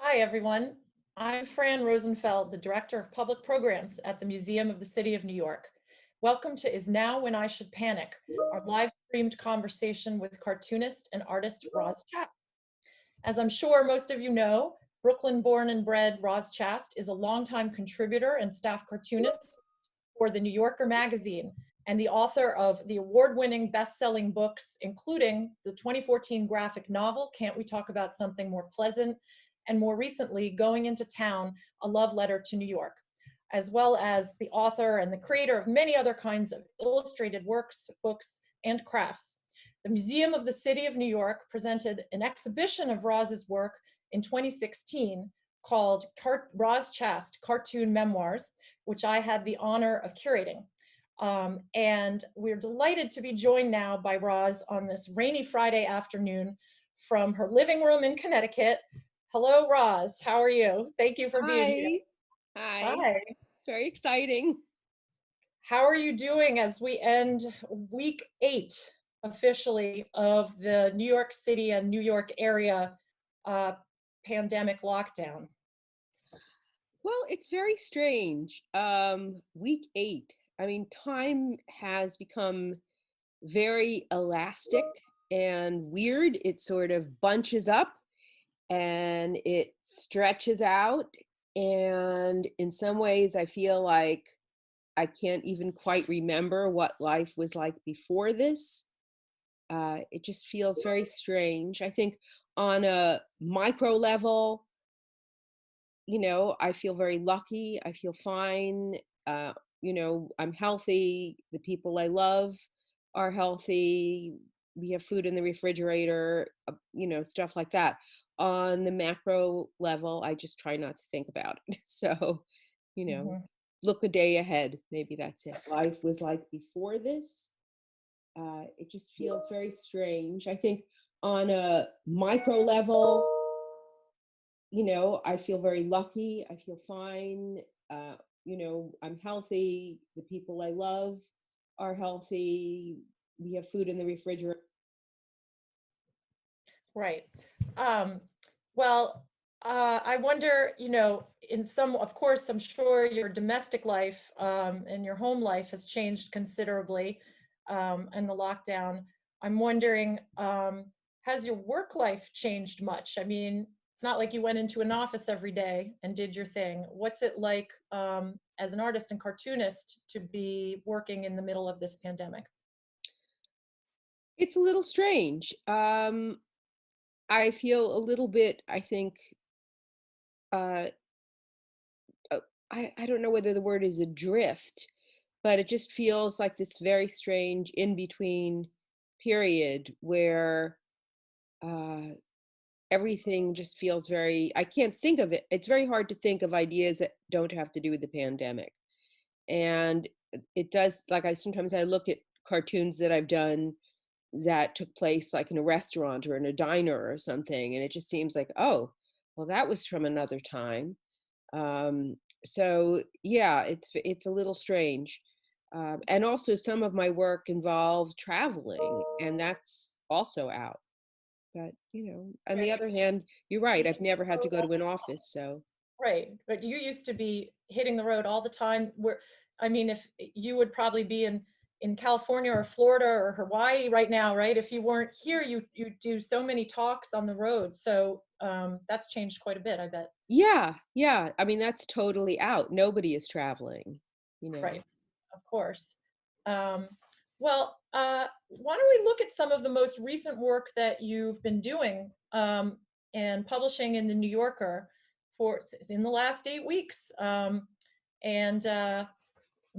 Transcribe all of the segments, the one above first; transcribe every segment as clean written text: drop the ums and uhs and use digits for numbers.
Hi, everyone. I'm Fran Rosenfeld, the Director of Public Programs at the Museum of the City of New York. Welcome to Is Now When I Should Panic, our live-streamed conversation with cartoonist and artist Roz Chast. As I'm sure most of you know, Brooklyn-born and bred Roz Chast is a longtime contributor and staff cartoonist for the New Yorker magazine and the author of the award-winning best-selling books, including the 2014 graphic novel, Can't We Talk About Something More Pleasant? And more recently, Going Into Town, A Love Letter to New York, as well as the author and the creator of many other kinds of illustrated works, books, and crafts. The Museum of the City of New York presented an exhibition of Roz's work in 2016 called Roz Chast, Cartoon Memoirs, which I had the honor of curating. And we're delighted to be joined now by Roz on this rainy Friday afternoon from her living room in Connecticut. Hello, Roz. How are you? Thank you for being here. Hi. Hi. Hi. It's very exciting. How are you doing as we end week 8 officially of the New York City and New York area pandemic lockdown? Well, it's very strange. Week 8. I mean, time has become very elastic and weird. It sort of bunches up and it stretches out. And in some ways, I feel like I can't even quite remember what life was like before this. It just feels very strange. I think on a micro level, I feel very lucky. I feel fine. I'm healthy. The people I love are healthy. We have food in the refrigerator, stuff like that. On the macro level, I just try not to think about it. So, you know, Mhm. look a day ahead. Maybe that's it. Life was like before this. It just feels very strange. I think on a micro level, I feel very lucky. I feel fine. I'm healthy. The people I love are healthy. We have food in the refrigerator. Right. Um, well, I wonder, in some, of course, I'm sure your domestic life and your home life has changed considerably in the lockdown. I'm wondering, has your work life changed much? I mean, it's not like you went into an office every day and did your thing. What's it like as an artist and cartoonist to be working in the middle of this pandemic? It's a little strange. I feel a little bit, I think, uh, I don't know whether the word is adrift, but it just feels like this very strange in between period where uh, everything just feels very, I can't think of it. It's very hard to think of ideas that don't have to do with the pandemic. And it does, like sometimes I look at cartoons that I've done that took place like in a restaurant or in a diner or something, and it just seems like, oh, well, that was from another time. Um, so yeah, it's a little strange. And also some of my work involved traveling, and that's also out. But, on the Right. other hand, you're right. You I've never had to go to an office, so Right, but you used to be hitting the road all the time. Where, I mean, if you would probably be in California or Florida or Hawaii right now, right? If you weren't here, you do so many talks on the road. So that's changed quite a bit, I bet. yeah, yeah. I mean, that's totally out. Nobody is traveling, you Right, know. of course. Um, well, why don't we look at some of the most recent work that you've been doing and publishing in the New Yorker in the last 8 weeks. And I'm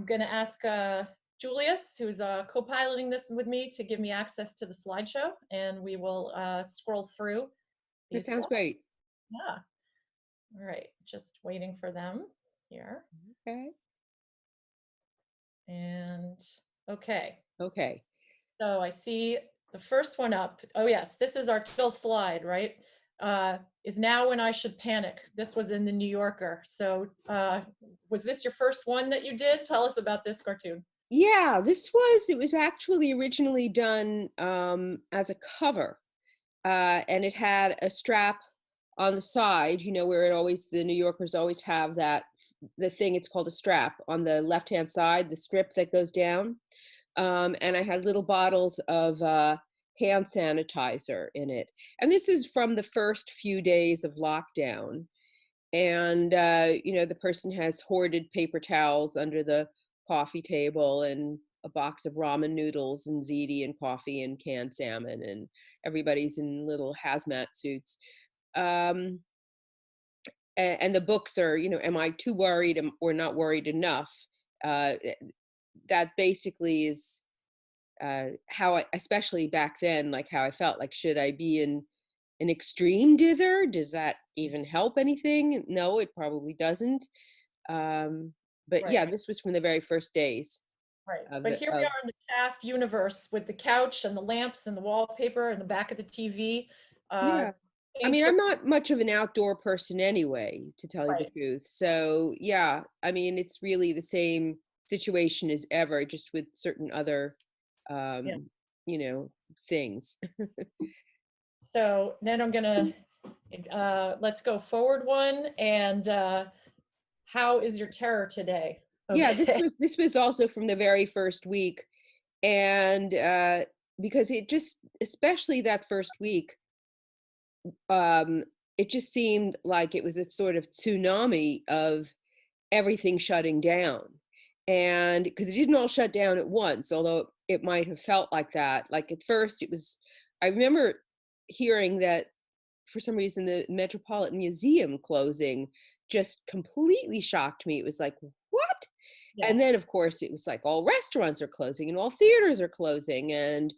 going to ask Julius, who's co-piloting this with me, to give me access to the slideshow, and we will scroll through That these sounds slides. great. Yeah. All right. Just waiting for them here. Okay. And okay. Okay. So I see the first one up. Oh yes, this is our title slide, right? Is now when I should panic. This was in the New Yorker. So was this your first one that you did? Tell us about this cartoon. Yeah, it was actually originally done as a cover. And it had a strap on the side, where the New Yorkers always have the thing, it's called a strap on the left-hand side, the strip that goes down. And I had little bottles of hand sanitizer in it. And this is from the first few days of lockdown. And, the person has hoarded paper towels under the coffee table and a box of ramen noodles and ziti and coffee and canned salmon, and everybody's in little hazmat suits. Um, and the books are, am I too worried or not worried enough? Uh, that basically is how I, especially back then, like how I felt like, should I be in an extreme dither? Does that even help anything? No, it probably doesn't. But Right, yeah, this was from the very first days right. of But the, here we of, are in the Chast universe with the couch and the lamps and the wallpaper and the back of the TV. Uh, yeah. I mean, I'm ancient, not much of an outdoor person anyway, to tell you the right, truth. So yeah, I mean, it's really the same situation as ever, just with certain other, yeah. um, things. So then I'm gonna, let's go forward one. And how is your terror today? Yeah, Okay, this was also from the very first week, and because it just, especially that first week, um, it just seemed like it was a sort of tsunami of everything shutting down, and because it didn't all shut down at once, although it might have felt like that. Like at first, it was. I remember hearing that for some reason the Metropolitan Museum closing just completely shocked me. It was like, what? yeah, And then of course it was like all restaurants are closing and all theaters are closing, and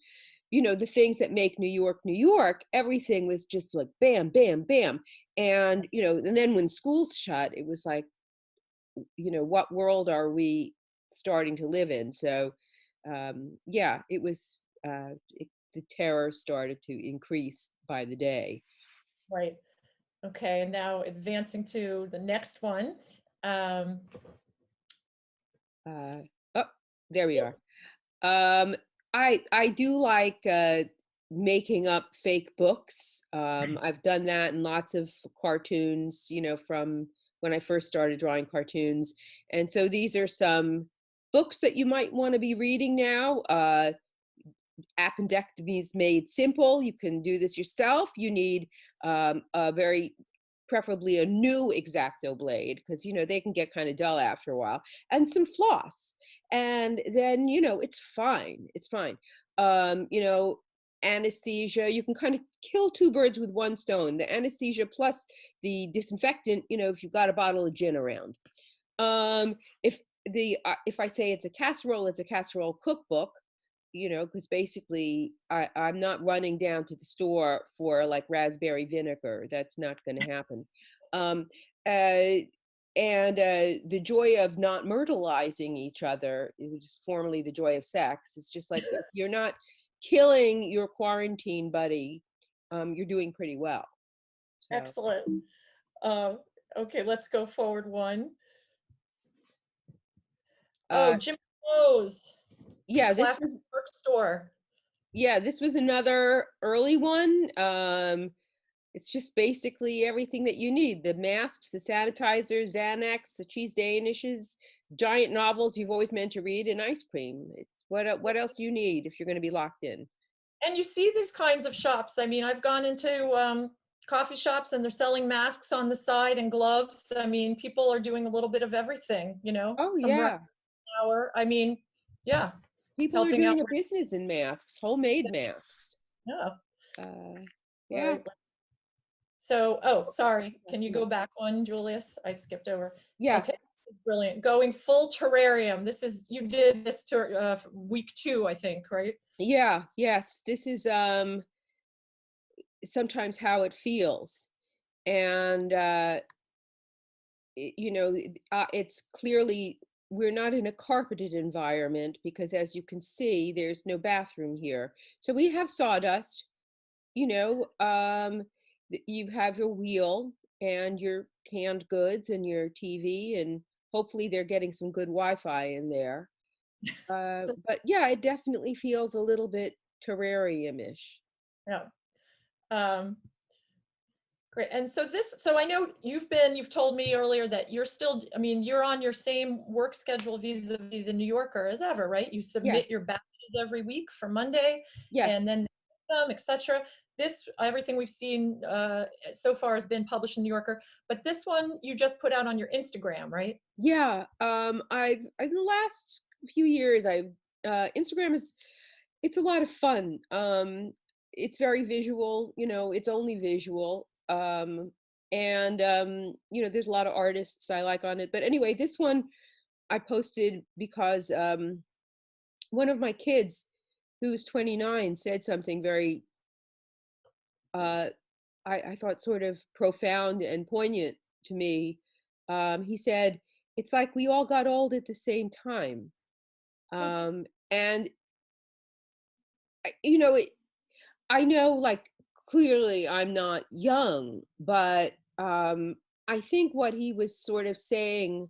the things that make New York, everything was just like bam, bam, bam. And and then when schools shut, it was like, what world are we starting to live in? So yeah, it was the terror started to increase by the day. right. Okay, and now advancing to the next one. Um, Uh, oh, there we are. Um, I do like making up fake books. I've done that in lots of cartoons, from when I first started drawing cartoons. And so these are some books that you might want to be reading now. Appendectomies made simple. You can do this yourself. You need a very preferably a new X-Acto blade, because they can get kind of dull after a while, and some floss, and then it's fine. It's fine. Anesthesia. You can kind of kill two birds with one stone. The anesthesia plus the disinfectant. If you've got a bottle of gin around. Um, if I say it's a casserole cookbook, because basically I'm not running down to the store for like raspberry vinegar. That's not going to happen. Um, uh, and the joy of not myrtleizing each other, which is formerly the joy of sex, it's just like if you're not killing your quarantine buddy, you're doing pretty well. So, excellent. Uh, okay, let's go forward one. Oh, uh, Jimmy Lowe's, the yeah, classic bookstore. this was another early one. It's just basically everything that you need: the masks, the sanitizers, Xanax, the cheese Danishes, giant novels you've always meant to read, and ice cream. It's what else do you need if you're going to be locked in? And you see these kinds of shops. I mean, I've gone into coffee shops and they're selling masks on the side and gloves. I mean, people are doing a little bit of everything, Oh some yeah, hour. I mean, yeah, people are helping out. doing a business in masks, homemade masks. Yeah. Uh, All yeah, right. So, oh, sorry. Can you go back one, Julius? I skipped over. yeah, Okay. This is brilliant. Going full terrarium. This is, you did this to week 2, I think, right? yeah, yes. This is sometimes how it feels, and it's clearly we're not in a carpeted environment, because as you can see, there's no bathroom here. So we have sawdust, you have your wheel and your canned goods and your TV, and hopefully they're getting some good Wi-Fi in there. But yeah, it definitely feels a little bit terrarium-ish. Yeah. Um, Great. And so I know you've told me earlier that you're still, I mean, you're on your same work schedule vis-a-vis the New Yorker as ever, right? You submit Yes, your batches every week for Monday yes. and then etc. Everything we've seen so far has been published in New Yorker, but this one you just put out on your Instagram, right? Yeah, I've in the last few years, I've Instagram is it's a lot of fun. It's very visual, it's only visual. And there's a lot of artists I like on it. But anyway, this one I posted because one of my kids, who's 29, said something very uh, I thought sort of profound and poignant to me. He said, "It's like we all got old at the same time." And it, I know, like, clearly I'm not young, but I think what he was sort of saying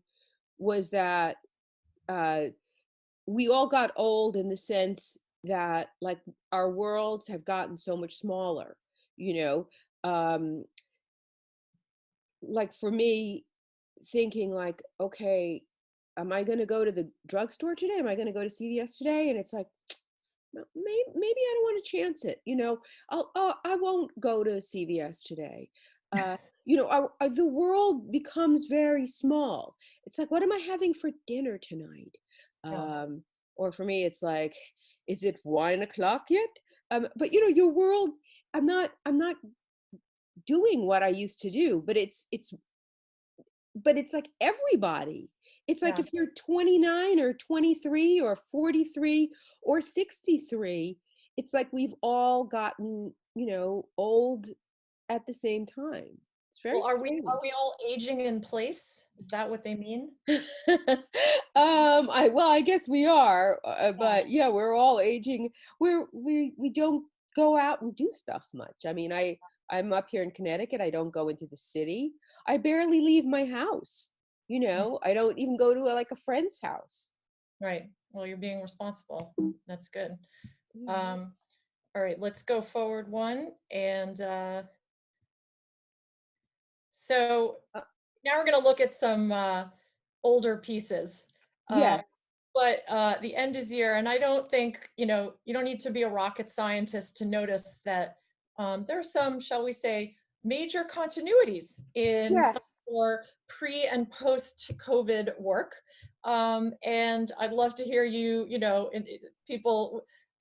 was that uh, we all got old in the sense that, like, our worlds have gotten so much smaller. You know, um, like for me, thinking like, okay, am I going to go to the drugstore today? Am I going to go to CVS today? And it's like, maybe I don't want to chance it. I won't go to CVS today. Uh, the world becomes very small. It's like, what am I having for dinner tonight? Yeah. Um, or for me, it's like, is it 1 o'clock yet? But your world. I'm not doing what I used to do, but it's like everybody. It's like Yeah. if you're 29 or 23 or 43 or 63, it's like we've all gotten, old at the same time. It's very Well, are strange. we all aging in place? Is that what they mean? I guess we are, Yeah. but yeah, we're all aging. We don't go out and do stuff much. I mean, I'm up here in Connecticut. I don't go into the city. I barely leave my house. Mm, I don't even go to like a friend's house. right. Well, you're being responsible. That's good. Yeah. Um, all right, let's go forward one. And so Uh, now we're going to look at some older pieces. Um, yes. but the end is here, and I don't think, you don't need to be a rocket scientist to notice that there are some, shall we say, major continuities in some Yes. of your pre and post COVID work. And I'd love to hear you,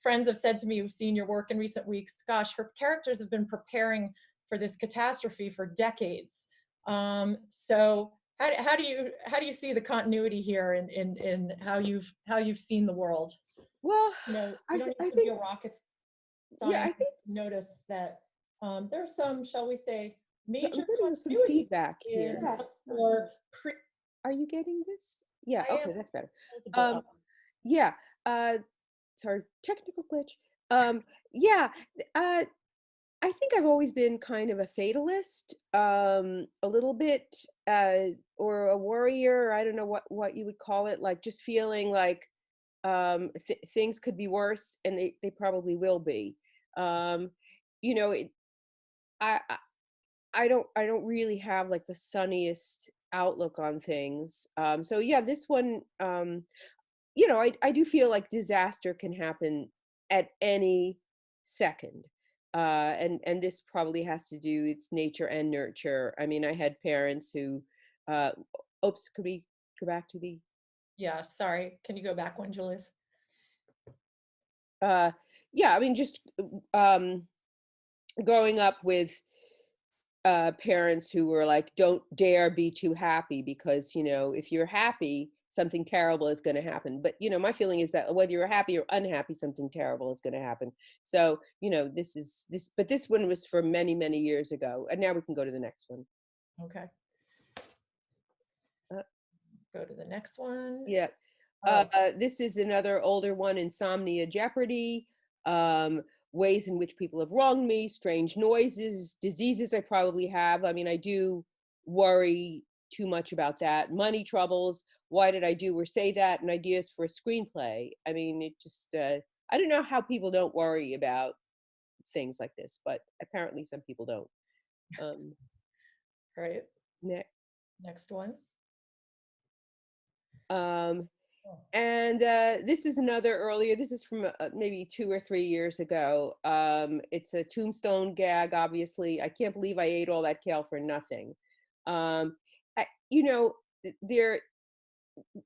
friends have said to me who've seen your work in recent weeks, gosh, her characters have been preparing for this catastrophe for decades. So how do you see the continuity here in how you've seen the world? Well, You I don't th- need I to be think a rocket yeah, I scientist think to notice that there's some, shall we say, I'm major getting some continuity feedback in here. some Yes. of your pre. Are you getting this? Yeah. I am Okay, that's better. visible Um, up. yeah. Sorry, technical glitch. Yeah. Uh, I think I've always been kind of a fatalist, a little bit, or a worrier. I don't know what you would call it. Like just feeling like things could be worse, and they probably will be. Um, you know, it, I I don't really have like the sunniest outlook on things. So yeah, this one, I do feel like disaster can happen at any second. And this probably has to do, it's nature and nurture. I mean, I had parents who, uh, oops, could we go back to the, Yeah, sorry. Can you go back one, Julius? uh, yeah, I mean, just um, growing up with parents who were like, don't dare be too happy because, if you're happy, something terrible is going to happen. But, my feeling is that whether you're happy or unhappy, something terrible is going to happen. So, but this one was for many, many years ago. And now we can go to the next one. Okay, Uh, go to the next one. yeah. Oh, This is another older one, Insomnia Jeopardy. Um, Ways in which people have wronged me, strange noises, diseases I probably have. I mean, I do worry too much about that. Money troubles. Why did I do or say that? And ideas for a screenplay. I mean, it just, I don't know how people don't worry about things like this, but apparently some people don't. Um, Right. ne- Next one. um, Oh, and this is another earlier. This is from maybe 2 or 3 years ago. It's a tombstone gag. Obviously, I can't believe I ate all that kale for nothing. Um, you know, there.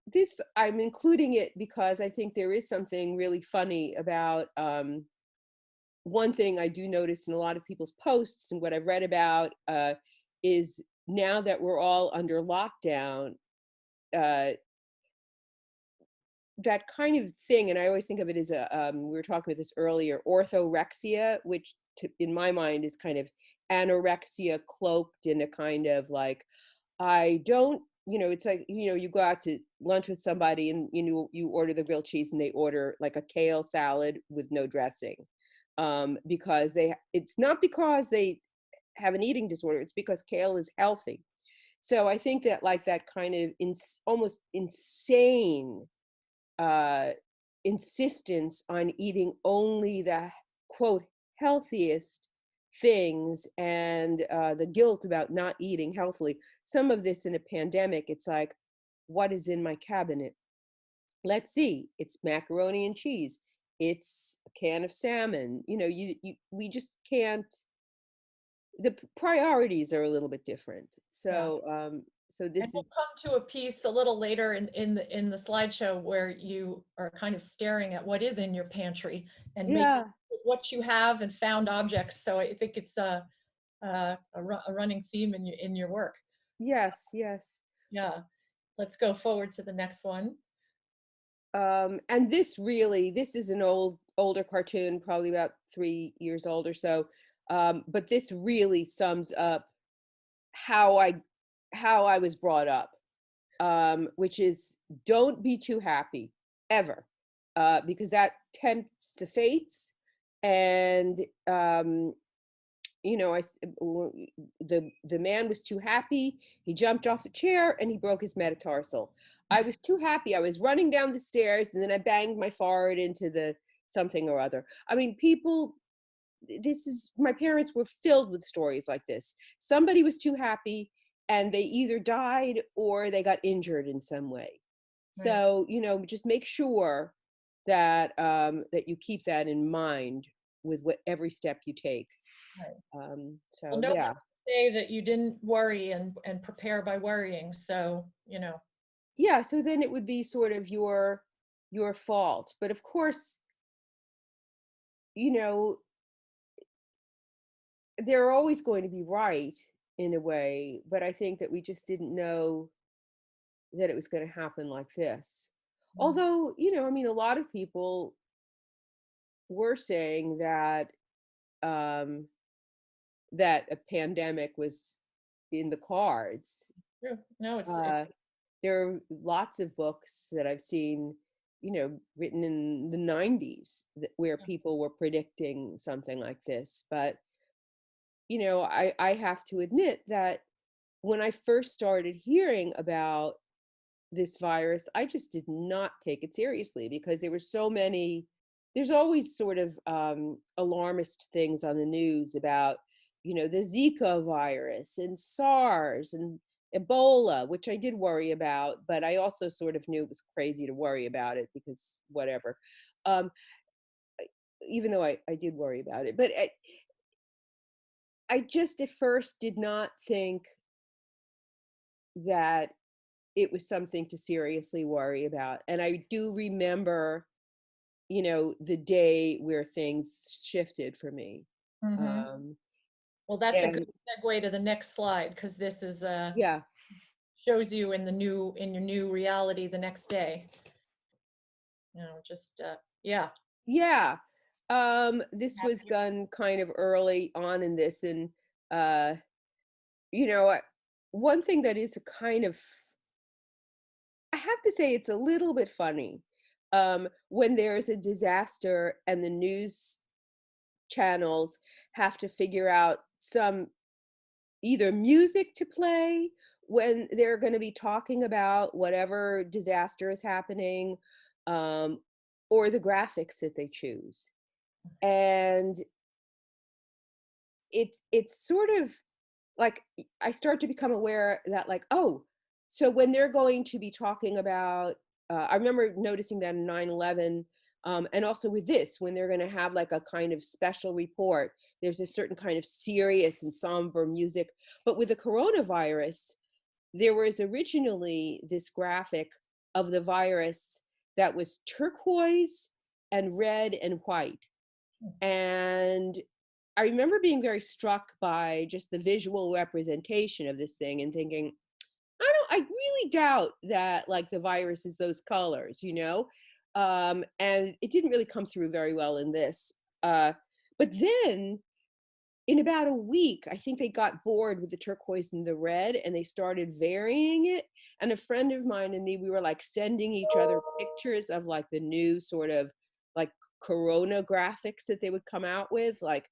This I'm including it because I think there is something really funny about one thing I do notice in a lot of people's posts and what I've read about is now that we're all under lockdown, uh, that kind of thing, and I always think of it as we were talking about this earlier, orthorexia, which in my mind is kind of anorexia cloaked in a kind of like, I don't, it's like, you go out to lunch with somebody and, you order the grilled cheese and they order like a kale salad with no dressing. Because it's not because they have an eating disorder, it's because kale is healthy. So I think that like that kind of almost insane uh, insistence on eating only the quote healthiest things and the guilt about not eating healthily. Some of this in a pandemic, it's like, what is in my cabinet? Let's see. It's macaroni and cheese. It's a can of salmon. We just can't. The priorities are a little bit different. yeah. So And this we'll is come to a piece a little later in the slideshow where you are kind of staring at what is in your pantry and make yeah, what you have and found objects. So I think it's a running theme in your work. yes, yes. Yeah. Let's go forward to the next one. And this is an older cartoon, probably about 3 years old or so. But this really sums up how I how I was brought up, which is don't be too happy ever, because that tempts the fates. And the man was too happy. He jumped off a chair and he broke his metatarsal. I was too happy. I was running down the stairs and then I banged my forehead into the something or other. I mean, people, my parents were filled with stories like this. Somebody was too happy and they either died or they got injured in some way. Right. So, just make sure that that you keep that in mind with every step you take. Right. Well, So nobody yeah. can say that you didn't worry and prepare by worrying. So, Yeah, so then it would be sort of your fault. But of course, you know, they're always going to be right in a way, but I think that we just didn't know that it was going to happen like this. mm, Although, I mean, a lot of people were saying that um that a pandemic was in the cards. true. No, it's Uh there are lots of books that I've seen, written in the 90s where people were predicting something like this. But, I have to admit that when I first started hearing about this virus, I just did not take it seriously because there were so many. There's always sort of alarmist things on the news about, the Zika virus and SARS and Ebola, which I did worry about, but I also sort of knew it was crazy to worry about it because whatever. Um, Even though I did worry about it, but I just at first did not think that it was something to seriously worry about. And I do remember, the day where things shifted for me. mhm. Um, Well, that's a good and segue to the next slide because this is yeah, shows you in your new reality the next day. Just yeah. yeah. This was done kind of early on in this. And, uh, you know, I- one thing that is a kind of, I have to say, it's a little bit funny when there's a disaster and the news channels have to figure out some either music to play when they're going to be talking about whatever disaster is happening, um, or the graphics that they choose. And it's sort of like I start to become aware that like, oh, so when they're going to be talking about, I remember noticing that in 9/11, and also with this, when they're going to have like a kind of special report, there's a certain kind of serious and somber music. But with the coronavirus, there was originally this graphic of the virus that was turquoise and red and white. And I remember being very struck by just the visual representation of this thing and thinking, I really doubt that like the virus is those colors, you know? And it didn't really come through very well in this. But then in about a week, I think they got bored with the turquoise and the red and they started varying it. And a friend of mine and me, we were like sending each other pictures of like the new sort of like corona graphics that they would come out with. Like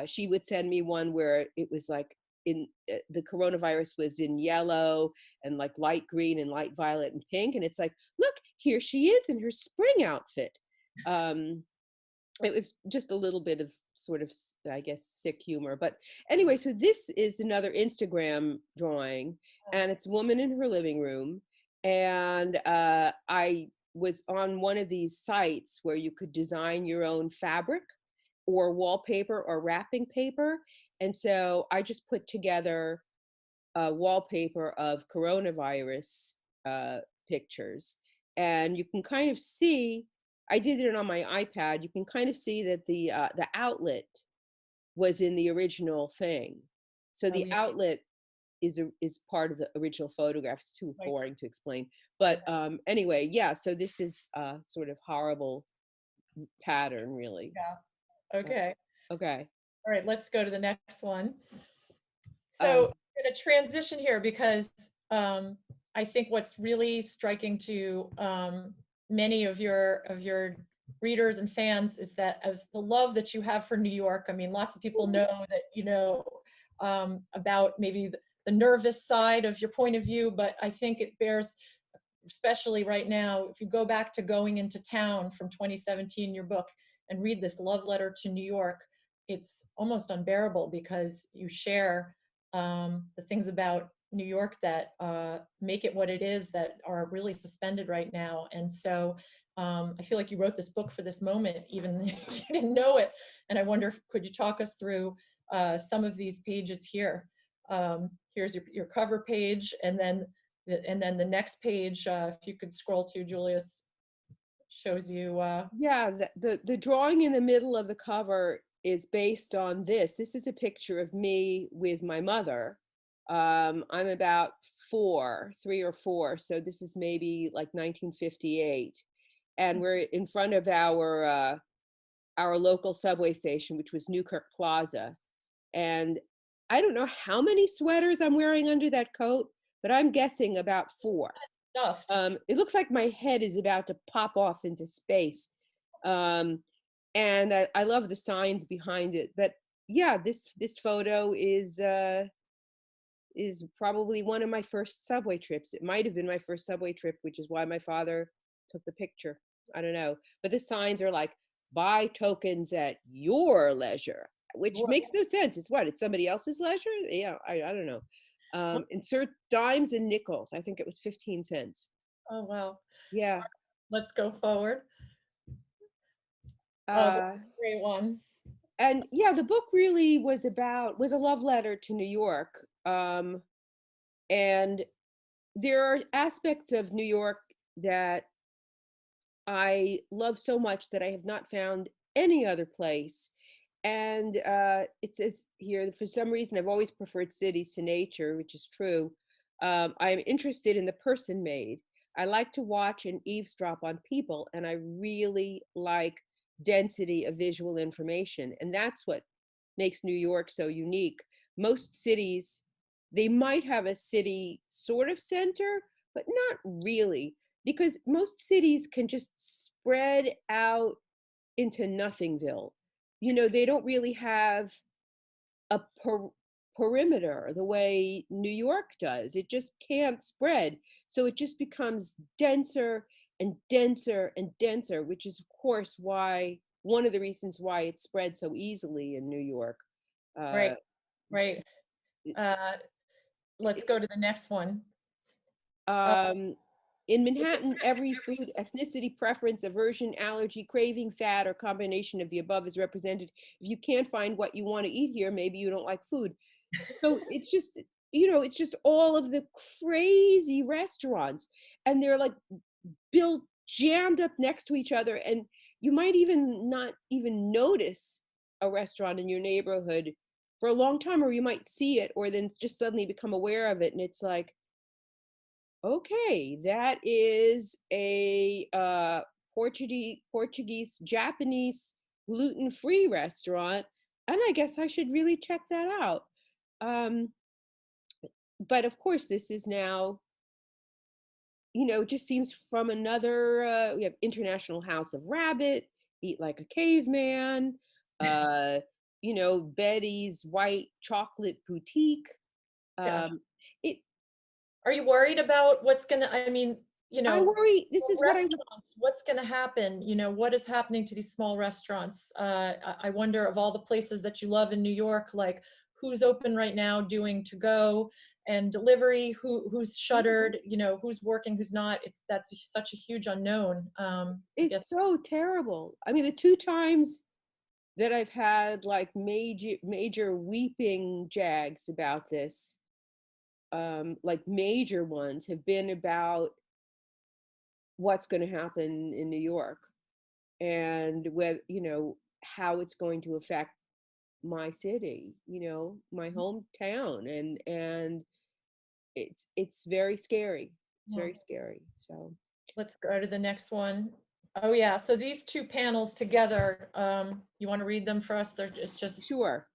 she would send me one where it was like the coronavirus was in yellow and like light green and light violet and pink. And it's like, look, here she is in her spring outfit. Um, it was just a little bit of sort of I guess sick humor, but anyway, so this is another Instagram drawing and it's a woman in her living room. And I was on one of these sites where you could design your own fabric or wallpaper or wrapping paper, and so I just put together a wallpaper of coronavirus uh, pictures. And you can kind of see, I did it on my iPad. You can kind of see that the outlet was in the original thing. So Oh, the yeah. outlet is part of the original photograph. It's too Right. boring to explain. But anyway, yeah. So this is a sort of horrible pattern, really. Yeah. Uh, Okay. okay. All right, let's go to the next one. So Um, I'm going to transition here because I think what's really striking to many of your readers and fans is that as the love that you have for New York. I mean, lots of people know that you know about maybe the nervous side of your point of view, but I think it bears, especially right now, if you go back to Going into Town from 2017, your book, and read this love letter to New York, it's almost unbearable because you share the things about New York that make it what it is, that are really suspended right now. And so I feel like you wrote this book for this moment, even if you didn't know it. And I wonder, could you talk us through some of these pages here? Here's your cover page, and then the next page, if you could scroll to, Julius, shows you. Yeah, the drawing in the middle of the cover is based on this. This is a picture of me with my mother. I'm about 3 or 4, so this is maybe like 1958, and we're in front of our local subway station, which was Newkirk Plaza. And I don't know how many sweaters I'm wearing under that coat, but I'm guessing about 4. Stuffed. It looks like my head is about to pop off into space. Um, and I love the signs behind it. But yeah, this photo is probably one of my first subway trips. It might have been my first subway trip, which is why my father took the picture. I don't know. But the signs are like, buy tokens at your leisure, which Right. makes no sense. It's what? It's somebody else's leisure? Yeah, I don't know. Insert dimes and nickels. I think it was 15 cents. Oh, wow. Yeah. Let's go forward. Oh, that's Uh, a great one. and yeah, the book really was a love letter to New York. And there are aspects of New York that I love so much that I have not found any other place. And it says here, for some reason, I've always preferred cities to nature, which is true. I'm interested in the person made. I like to watch and eavesdrop on people, and I really like density of visual information. And that's what makes New York so unique. Most cities, they might have a city sort of center, but not really, because most cities can just spread out into nothingville. You know, they don't really have a perimeter the way New York does. It just can't spread. So it just becomes denser and denser and denser, which is, of course, why one of the reasons why it spread so easily in New York. Right, Uh, right. Uh, let's go to the next one. Uh, Um, in Manhattan, every food, ethnicity, preference, aversion, allergy, craving, fad, or combination of the above is represented. If you can't find what you want to eat here, maybe you don't like food. So it's just, it's just all of the crazy restaurants, and they're like built jammed up next to each other, and you might even not even notice a restaurant in your neighborhood for a long time, or you might see it, or then just suddenly become aware of it, and it's like, okay, that is a Portuguese, Japanese, gluten-free restaurant, and I guess I should really check that out. Um, but of course, this is now, it just seems from another. We have International House of Rabbit, Eat Like a Caveman, uh, Betty's White Chocolate Boutique. yeah. It Are you worried about what's gonna, I mean, you I know, worry. This is what I restaurants, what's gonna happen? What is happening to these small restaurants? I wonder, of all the places that you love in New York, like who's open right now doing to go and delivery, who's shuttered, who's working, who's not. That's such a huge unknown. I guess, It's so terrible. I mean, the two times that I've had like major weeping jags about this, like major ones, have been about what's going to happen in New York, and whether, how it's going to affect my city, my hometown, and it's very scary. It's yeah. very scary. So Let's go to the next one. Oh yeah, so these two panels together, you want to read them for us? It's just, sure.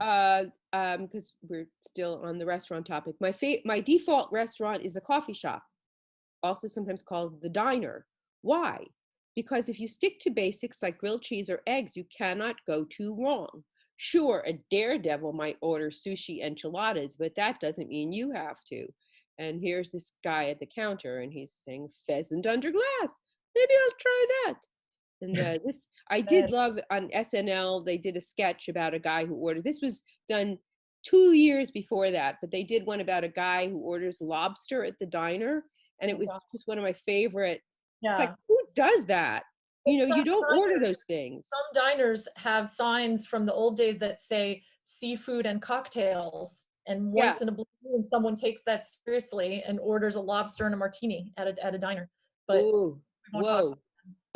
Because we're still on the restaurant topic. My default restaurant is the coffee shop, also sometimes called the diner. Why? Because if you stick to basics like grilled cheese or eggs, you cannot go too wrong. Sure, a daredevil might order sushi enchiladas, but that doesn't mean you have to. And here's this guy at the counter, and he's saying pheasant under glass. Maybe I'll try that. And this, I did love on SNL, they did a sketch about a guy who ordered, this was done 2 years before that, but they did one about a guy who orders lobster at the diner. And it oh was God. just one of my favorite. It's like, Yeah. who does that? Well, You don't order those things. some diners have signs from the old days that say seafood and cocktails. And Yeah. once in a blue moon, someone takes that seriously and orders a lobster and a martini at a diner. But Ooh, we won't talk about whoa. that.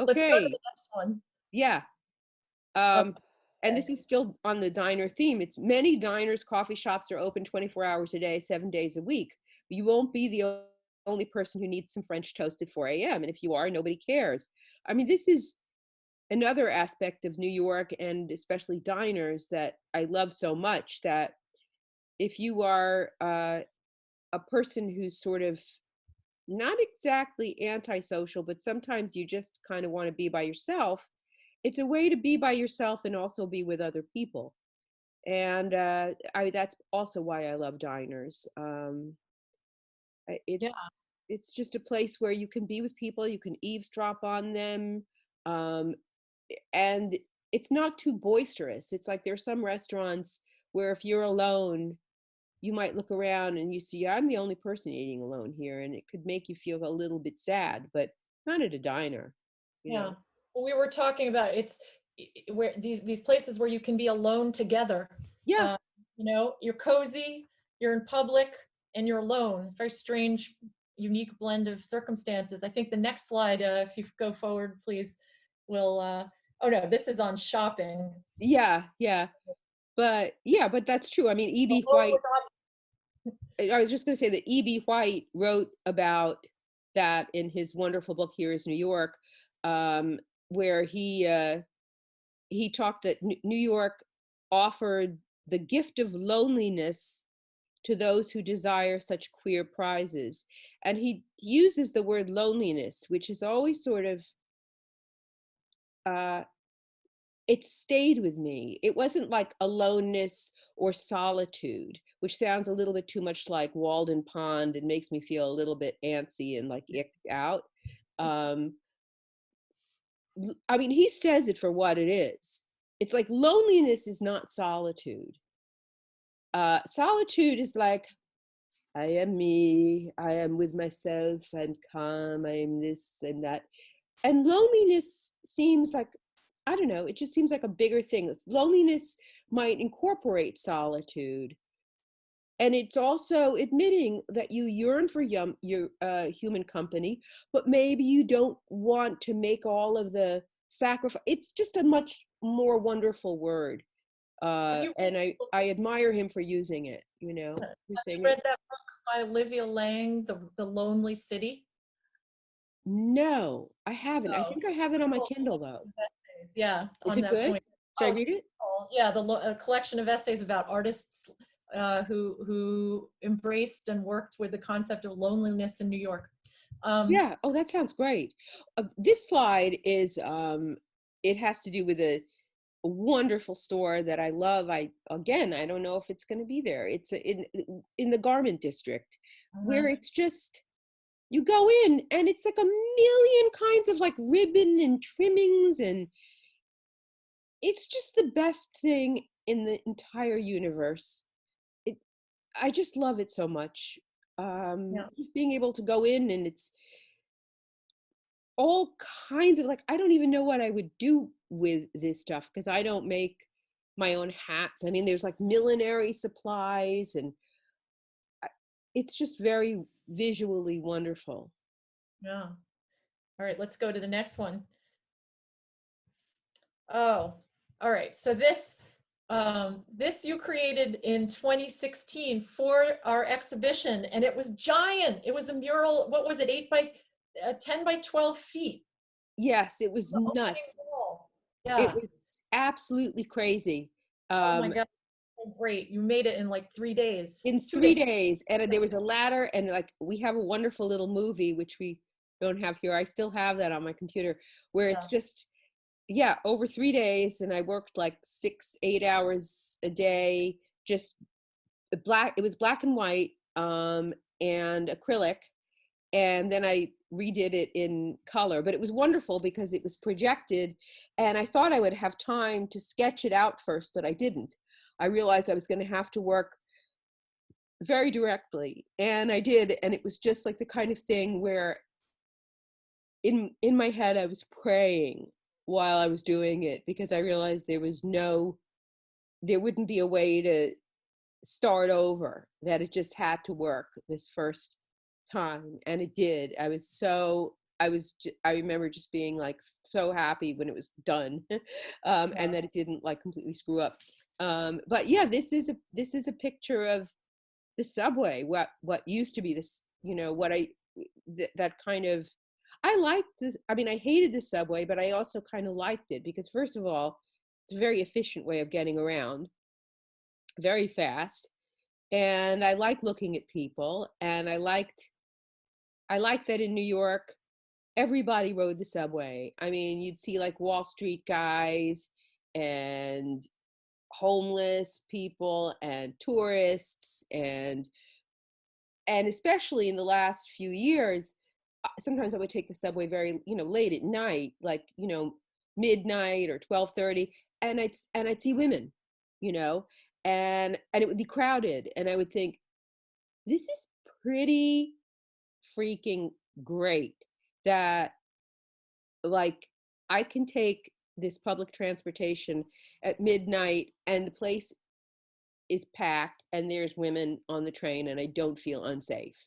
Let's go to Okay. the next one. Yeah. Oh, Um, and okay. this is still on the diner theme. It's many diners, coffee shops are open 24 hours a day, 7 days a week. You won't be the only person who needs some French toast at 4 a.m. And if you are, nobody cares. I mean, this is another aspect of New York, and especially diners, that I love so much, that if you are a person who's sort of not exactly antisocial, but sometimes you just kind of want to be by yourself, it's a way to be by yourself and also be with other people. And that's also why I love diners. Yeah. It's just a place where you can be with people, you can eavesdrop on them, um, and it's not too boisterous. It's like there's some restaurants where if you're alone, you might look around and you see, I'm the only person eating alone here, and it could make you feel a little bit sad, but not at a diner, you Yeah. know. Well, we were talking about where these places where you can be alone together. Yeah, Uh, you're cozy, you're in public, and you're alone. Very strange, unique blend of circumstances. I think the next slide, if you go forward, please, will. Oh no, this is on shopping. yeah. But yeah, but that's true. I mean, E.B. Alone White, with ob- I was just going to say that E.B. White wrote about that in his wonderful book, Here is New York, um, where he talked that New York offered the gift of loneliness to those who desire such queer prizes. And he uses the word loneliness, which is always sort of, uh, it stayed with me. It wasn't like aloneness or solitude, which sounds a little bit too much like Walden Pond and makes me feel a little bit antsy and like icked out. Um, I mean, he says it for what it is. It's like loneliness is not solitude. Solitude is like, I am me, I am with myself and calm, I am this and that. And loneliness seems like, I don't know, it just seems like a bigger thing. Loneliness might incorporate solitude. And it's also admitting that you yearn for your human company, but maybe you don't want to make all of the sacrifice. It's just a much more wonderful word. Have you And I admire him for using it, for saying it. read that book by Olivia Lang, The Lonely City? No, I haven't. I Oh, think I have it on my cool Kindle though. essays. Yeah, Is on it that good? point. Should I Oh, it's read it? cool. Yeah, a collection of essays about artists who embraced and worked with the concept of loneliness in New York. Yeah. Oh, that sounds great. This slide is, it has to do with a wonderful store that I love. I don't know if it's going to be there. It's in the garment district, uh-huh. where it's just, you go in and it's like a million kinds of like ribbon and trimmings, and it's just the best thing in the entire universe. It, I just love it so much. Yeah. Just being able to go in, and it's all kinds of, like, I don't even know what I would do with this stuff because I don't make my own hats. I mean, there's like millinery supplies, and it's just very visually wonderful. Yeah. All right, let's go to the next one. Oh, all right. So this you created in 2016 for our exhibition, and it was giant. It was a mural. What was it? 10 by 12 feet. Yes, it was The opening nuts. wall. It Yeah. was absolutely crazy. Oh my Um, God. So great. You made it in like 3 days. in 2 days. 3 days, and there was a ladder, and like we have a wonderful little movie which we don't have here. I still have that on my computer, where it's Yeah. just, yeah, over 3 days, and I worked like 6-8 hours a day, just black. It was black and white, and acrylic, and then I redid it in color. But it was wonderful because it was projected, and I thought I would have time to sketch it out first, but I didn't. I realized I was going to have to work very directly, and I did, and it was just like the kind of thing where in my head I was praying while I was doing it, because I realized there wouldn't be a way to start over, that it just had to work this first time, and it did. I remember just being like so happy when it was done, and that it didn't like completely screw up. But yeah, this is a picture of the subway, what used to be this, what that kind of, I liked this. I mean, I hated the subway, but I also kind of liked it because, first of all, it's a very efficient way of getting around, very fast, and I like looking at people, and I liked that in New York everybody rode the subway. I mean, you'd see like Wall Street guys and homeless people and tourists, and especially in the last few years, sometimes I would take the subway very, late at night, like, midnight or 12:30, and I'd see women, you know, and it would be crowded, and I would think, this is pretty freaking great that, like, I can take this public transportation at midnight and the place is packed and there's women on the train and I don't feel unsafe,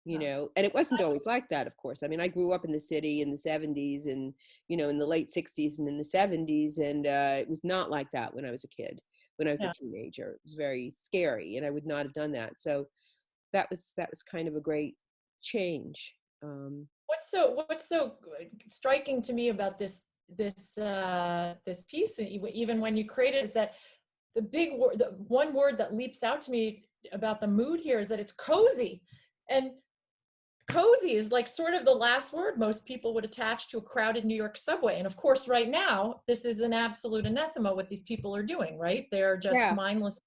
Yeah. and it wasn't always like that, of course. I mean, I grew up in the city in the 70s and, in the late 60s and in the 70s, and it was not like that when I was a kid, when I was a Yeah. teenager. It was very scary and I would not have done that. So that was kind of a great change. What's so striking to me about this piece, even when you create it, is that the one word that leaps out to me about the mood here is that it's cozy. And cozy is like sort of the last word most people would attach to a crowded New York subway. And of course, right now, this is an absolute anathema what these people are doing, right? They're just Yeah. mindless,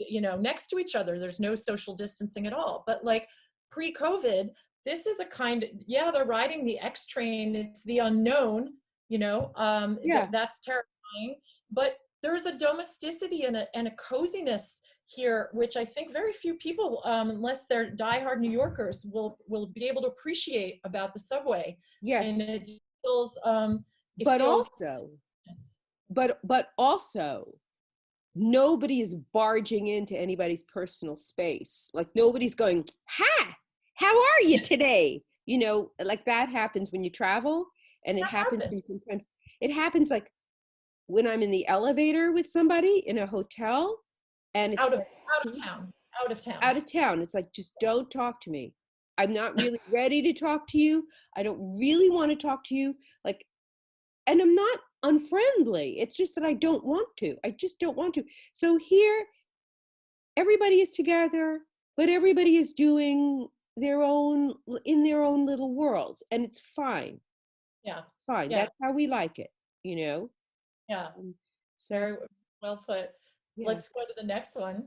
next to each other. There's no social distancing at all. But like pre-COVID, this is a kind of, yeah, they're riding the X train. It's the unknown, Yeah. that's terrifying. But there's a domesticity and a coziness here, which I think very few people, unless they're diehard New Yorkers, will be able to appreciate about the subway. Yes, And it feels, it but feels, also, yes, but also, nobody is barging into anybody's personal space. Like nobody's going, "Ha, how are you today?" You know, like that happens when you travel, and it that happens to happened me sometimes. It happens like when I'm in the elevator with somebody in a hotel, and it's out of like, out of town, out of town. out of town. It's like, just don't talk to me. I'm not really ready to talk to you. I don't really want to talk to you. Like, and I'm not unfriendly. It's just that I don't want to. I just don't want to. So here, everybody is together, but everybody is doing their own in their own little worlds, and it's fine. Yeah, Fine. yeah, That's how we like it, you know. yeah. So Very well put. yeah. Let's go to the next one.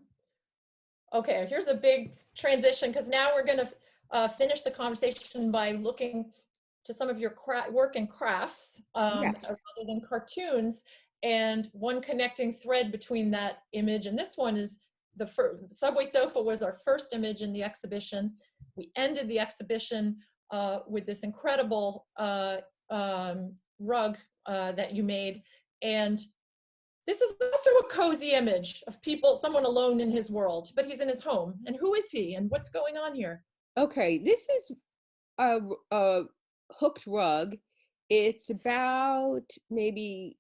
Okay, here's a big transition because now we're going to finish the conversation by looking to some of your work and crafts Yes. rather than cartoons. And one connecting thread between that image and this one is the subway sofa was our first image in the exhibition. We ended the exhibition with this incredible rug that you made. And this is also a cozy image of people, someone alone in his world, but he's in his home. And who is he and what's going on here? Okay. This is a hooked rug. It's about maybe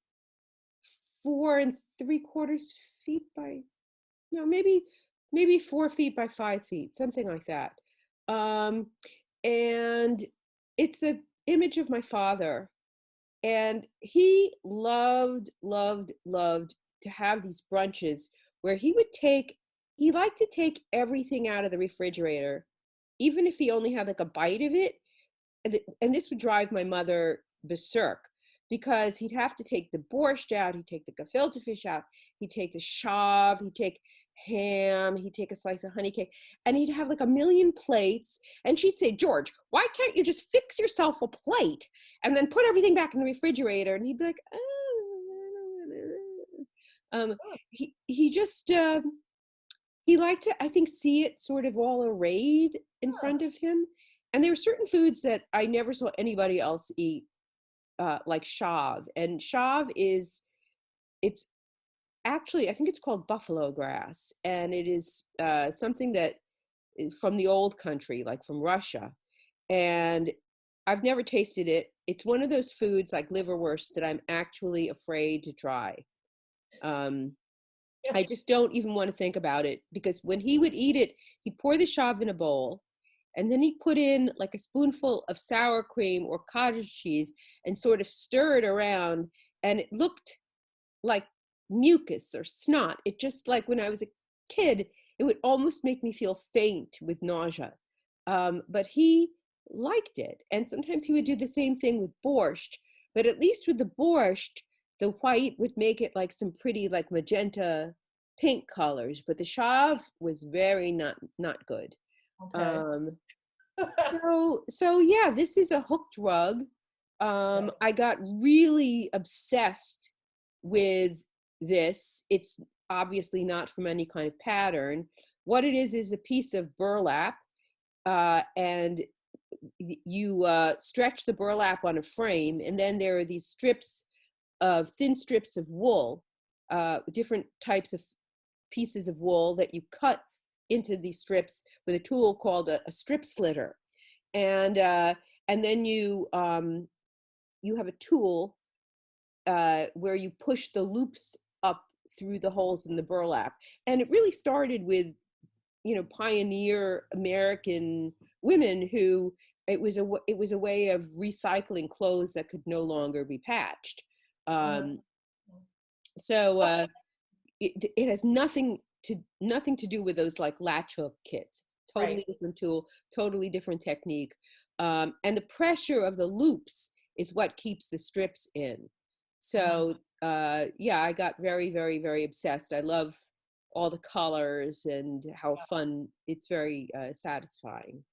4 3/4 feet by, no, maybe 4 feet by 5 feet, something like that. Um, and it's a image of my father, and he loved to have these brunches where he liked to take everything out of the refrigerator, even if he only had like a bite of it. And this would drive my mother berserk, because he'd have to take the borscht out, he'd take the gefilte fish out, he'd take the chav, he'd take ham, he'd take a slice of honey cake, and he'd have like a million plates. And she'd say, "George, why can't you just fix yourself a plate and then put everything back in the refrigerator?" And he'd be like, he just he liked to, I think, see it sort of all arrayed in Huh. front of him. And there were certain foods that I never saw anybody else eat, like chav. And chav it's actually, I think it's called buffalo grass, and it is something that is from the old country, like from Russia. And I've never tasted it. It's one of those foods like liverwurst that I'm actually afraid to try. Um, Yeah. I just don't even want to think about it, because when he would eat it, he'd pour the chav in a bowl, and then he'd put in like a spoonful of sour cream or cottage cheese and sort of stir it around, and it looked like mucus or snot. It just, like when I was a kid, it would almost make me feel faint with nausea. But he liked it. And sometimes he would do the same thing with borscht, but at least with the borscht, the white would make it like some pretty like magenta pink colors, but the chav was very not good. Okay. Um, so yeah, this is a hooked rug. I got really obsessed with this. It's obviously not from any kind of pattern. What it is a piece of burlap, and you stretch the burlap on a frame, and then there are these thin strips of wool, different types of pieces of wool that you cut into these strips with a tool called a strip slitter. And then you have a tool where you push the loops up through the holes in the burlap. And it really started with, pioneer American women who, it was a way of recycling clothes that could no longer be patched. Uh-huh. So it has nothing to do with those like latch hook kits. Right. Totally different tool, totally different technique. And the pressure of the loops is what keeps the strips in. So yeah, I got very, very, very obsessed. I love all the colors and how fun. It's very satisfying.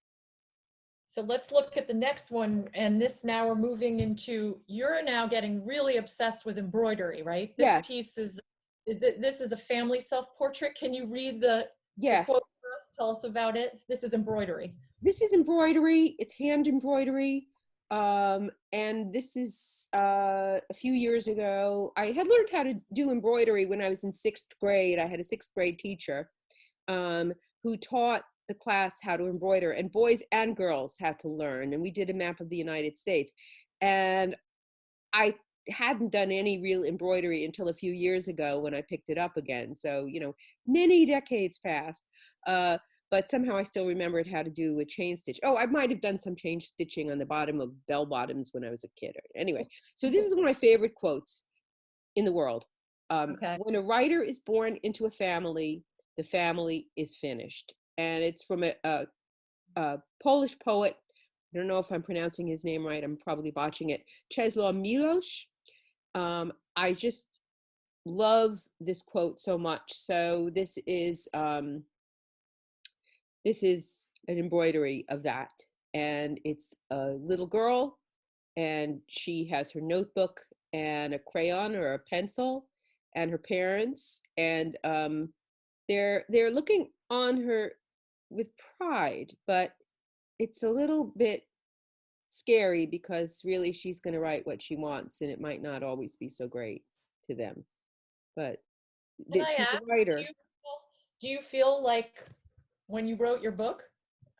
So let's look at the next one. And this, now we're moving into, you're now getting really obsessed with embroidery, right? This Yes. piece is this is a family self-portrait. Can you read the quote Yes. for us? Tell us about it. This is embroidery. This is embroidery. It's hand embroidery. And this is a few years ago. I had learned how to do embroidery when I was in 6th grade. I had a 6th grade teacher who taught the class how to embroider, and boys and girls had to learn. And we did a map of the United States. And I hadn't done any real embroidery until a few years ago when I picked it up again. So, many decades passed. But somehow I still remembered how to do a chain stitch. Oh, I might have done some chain stitching on the bottom of bell bottoms when I was a kid. Anyway, so this is one of my favorite quotes in the world. Okay. When a writer is born into a family, the family is finished. And it's from a Polish poet. I don't know if I'm pronouncing his name right. I'm probably botching it. Czesław Miłosz. I just love this quote so much. So this is an embroidery of that. And it's a little girl, and she has her notebook and a crayon or a pencil, and her parents, and they're looking on her with pride, but it's a little bit scary because really she's going to write what she wants, and it might not always be so great to them. But Can I she's a ask, writer. do you feel like when you wrote your book,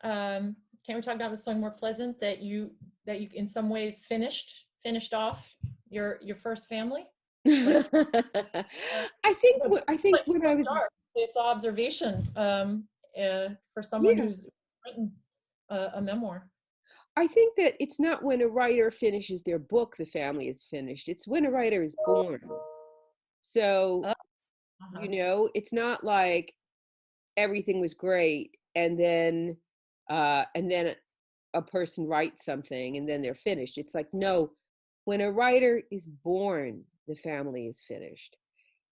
can we talk about something more pleasant, that you in some ways finished off your first family? Like, I think like when so I was, dark, this observation for someone yeah, who's written a memoir. I think that it's not when a writer finishes their book the family is finished. It's when a writer is born. So, Uh-huh. it's not like everything was great and then a person writes something and then they're finished. It's like, no, when a writer is born, the family is finished.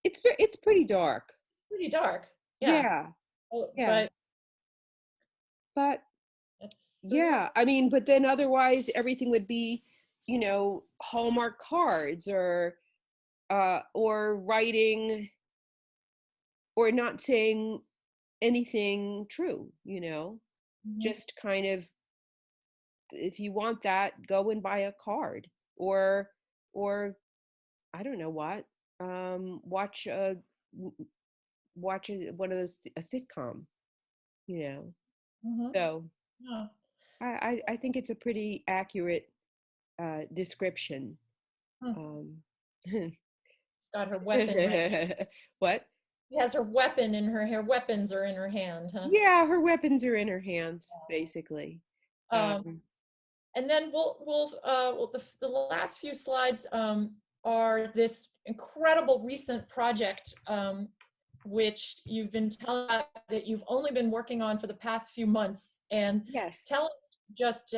It's pretty dark. Pretty dark. Yeah. Yeah. Oh, Yeah. but But that's yeah, I mean, but then otherwise everything would be, Hallmark cards or writing or not saying anything true, Mhm. just kind of, if you want that, go and buy a card or I don't know what, watch one of those, a sitcom, you know. Mhm. So Yeah. I think it's a pretty accurate description. Hmm. Um, She's got her weapon ready. what? She has her weapon in her hair. Weapons are in her hand, huh? Yeah, her weapons are in her hands, basically. Um, and then the last few slides are this incredible recent project, which you've been telling about, that you've only been working on for the past few months. And Yes. tell us just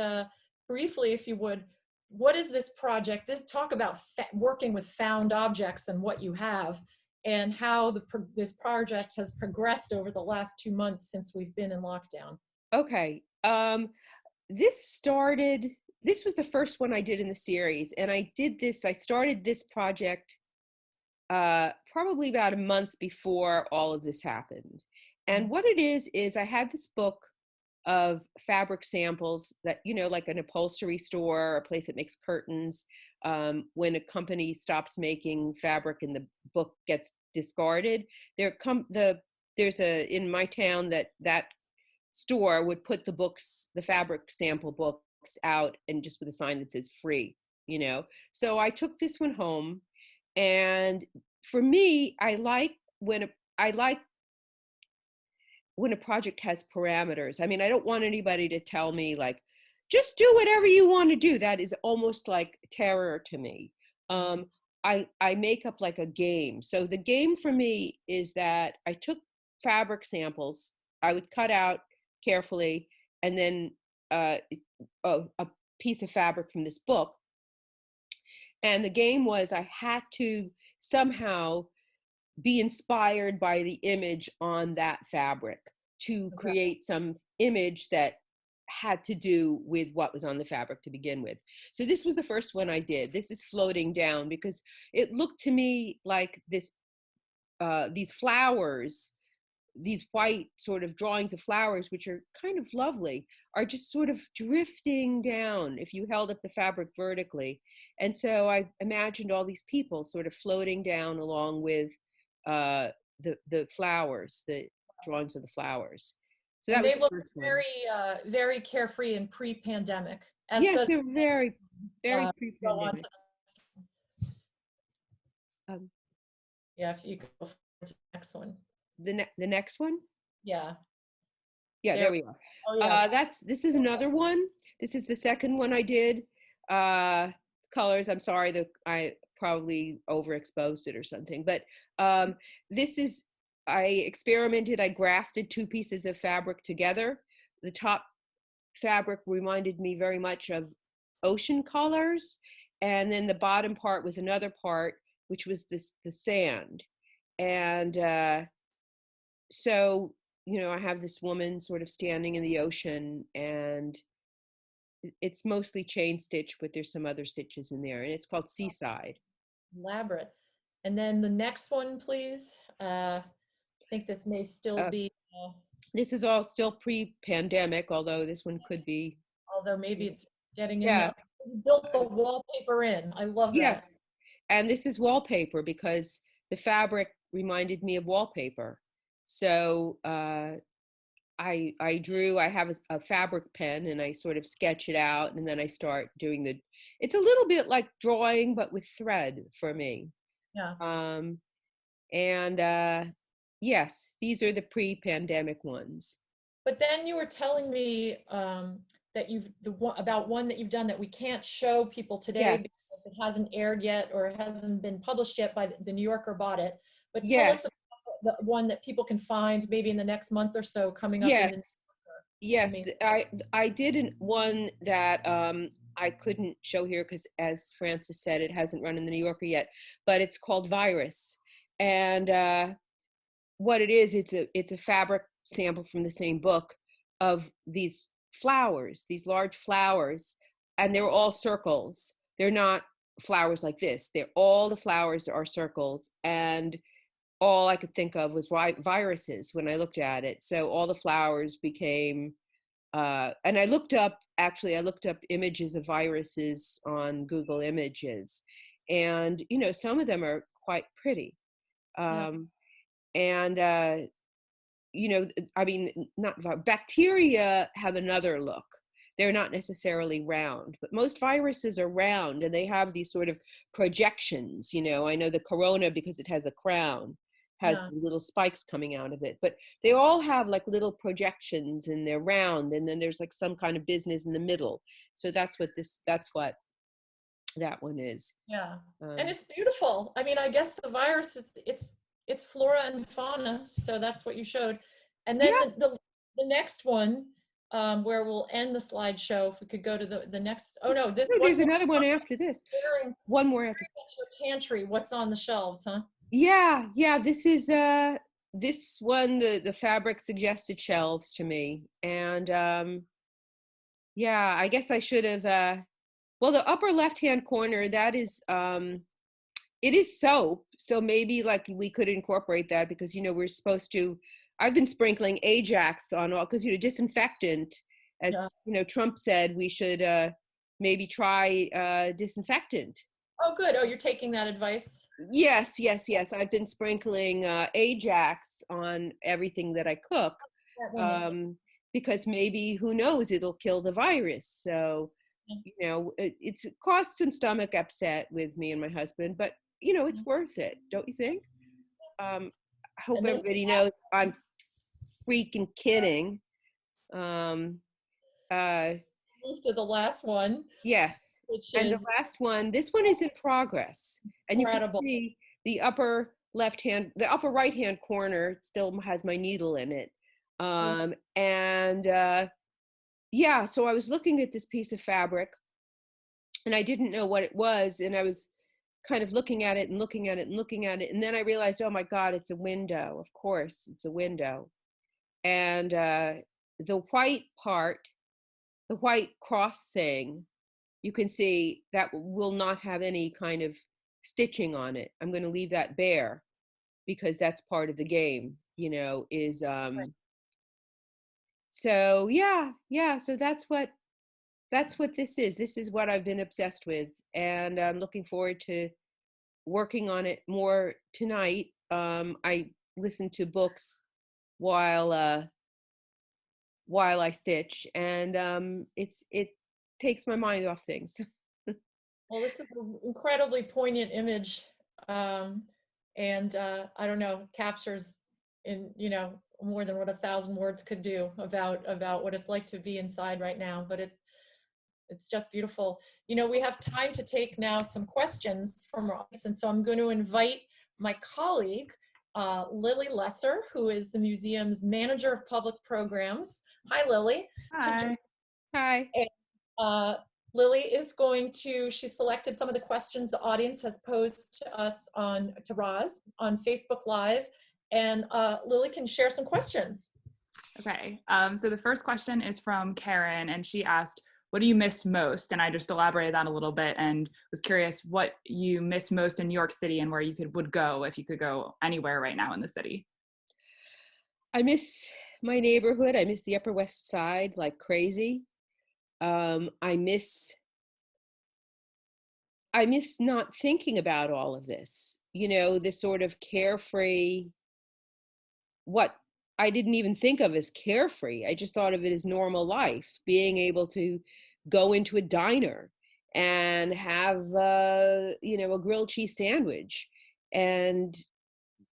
briefly, if you would, what is this project? Talk about working with found objects and what you have, and how this project has progressed over the last 2 months since we've been in lockdown. Okay. This was the first one I did in the series, and I started this project probably about a month before all of this happened. And what it is I had this book of fabric samples that, like an upholstery store or a place that makes curtains, when a company stops making fabric and the book gets discarded, there's in my town that store would put the fabric sample books out, and just with a sign that says free, So I took this one home, and for me, I like when a project has parameters. I mean, I don't want anybody to tell me like, just do whatever you want to do. That is almost like terror to me. I make up like a game. So the game for me is that I took fabric samples, I would cut out carefully, and then a piece of fabric from this book. And the game was I had to somehow be inspired by the image on that fabric to Okay. create some image that had to do with what was on the fabric to begin with. So this was the first one I did. This is floating down because it looked to me like this these flowers, these white sort of drawings of flowers, which are kind of lovely, are just sort of drifting down if you held up the fabric vertically. And so I imagined all these people sort of floating down along with the flowers, the drawings of the flowers. So that And was they the look first one. very carefree and pre-pandemic, as Yes, does they're very, very go on to pre-pandemic. Um, yeah, if you go to the next one. the next one. Yeah, Yeah, there. there we are. Oh yes. This is another one. This is the second one I did. Colors, I'm sorry that I probably overexposed it or something, but this is, I experimented, I grafted two pieces of fabric together. The top fabric reminded me very much of ocean colors, and then the bottom part was another part, which was the sand. And so, I have this woman sort of standing in the ocean, and it's mostly chain stitch, but there's some other stitches in there, and it's called Seaside. Elaborate. And then the next one, please. I think this may still Uh, be, this is all still pre-pandemic, although this one could be. although maybe it's getting in Yeah, the, you built the wallpaper in. I love that. yes. And this is wallpaper because the fabric reminded me of wallpaper. So I drew, I have a fabric pen, and I sort of sketch it out, and then I start doing it's a little bit like drawing, but with thread for me. Yeah. Um, and yes, these are the pre-pandemic ones. But then you were telling me that about one that you've done that we can't show people today because Yes, it hasn't aired yet or it hasn't been published yet by the New Yorker bought it. But tell us yes, about the one that people can find maybe in the next month or so coming up in the. yes, I yes. mean, I did one that I couldn't show here because, as Francis said, it hasn't run in the New Yorker yet, but it's called Virus. And what it is, it's a fabric sample from the same book of these flowers, these large flowers, and they're all circles. They're not flowers like this. All the flowers are circles, and all I could think of was viruses when I looked at it. So all the flowers became, and I looked up images of viruses on Google Images, and some of them are quite pretty. yeah. Um, and I mean, not bacteria have another look. They're not necessarily round, but most viruses are round, and they have these sort of projections. I know the corona, because it has a crown, has Yeah. little spikes coming out of it, but they all have like little projections, and they're round, and then there's like some kind of business in the middle. So that's what that one is. Yeah. And Um, it's beautiful. I mean, I guess the virus, it's flora and fauna. So that's what you showed. And then yeah, the next one, where we'll end the slideshow, if we could go to the next, oh no, this no, one there's more, another one after this. staring One more after. at your pantry, what's on the shelves, huh? Yeah, this is this one, the fabric suggested shelves to me. And yeah, I guess I should have well, the upper left-hand corner, that is it is soap. So maybe like we could incorporate that, because we're supposed to, I've been sprinkling Ajax on all, because disinfectant, as Yeah. Trump said, we should maybe try disinfectant. Oh, good. Oh, you're taking that advice. Yes. I've been sprinkling Ajax on everything that I cook, That woman. because maybe, who knows, it'll kill the virus. So, it's caused some stomach upset with me and my husband, but it's worth it, don't you think? I hope And then everybody knows I'm freaking kidding. Um, uh, move to the last one, yes. which And the is last one, this one is in progress. And you can incredible. see the upper right hand corner still has my needle in it. Yeah. And yeah, so I was looking at this piece of fabric, and I didn't know what it was. And I was kind of looking at it and looking at it and looking at it. And then I realized, oh my God, it's a window. Of course, it's a window. And the white part, the white cross thing, you can see that will not have any kind of stitching on it. I'm going to leave that bare, because that's part of the game, is so yeah, so that's what this is. This is what I've been obsessed with, and I'm looking forward to working on it more tonight. I listen to books while while I stitch, and it takes my mind off things. Well, this is an incredibly poignant image, and I don't know, captures in more than what 1,000 words could do about what it's like to be inside right now. But it's just beautiful. We have time to take now some questions from our audience, and so I'm going to invite my colleague, Lily Lesser, who is the museum's manager of public programs. Hi, Lily. Hi. Hi. Uh, Lily is she selected some of the questions the audience has posed to us to Roz on Facebook Live, and Lily can share some questions. Okay, so the first question is from Karen, and she asked, what do you miss most? And I just elaborated that a little bit and was curious what you miss most in New York City and where you would go if you could go anywhere right now in the city. I miss my neighborhood. I miss the Upper West Side like crazy. I miss not thinking about all of this, this sort of carefree, what I didn't even think of as carefree. I just thought of it as normal life, being able to go into a diner and have, a grilled cheese sandwich and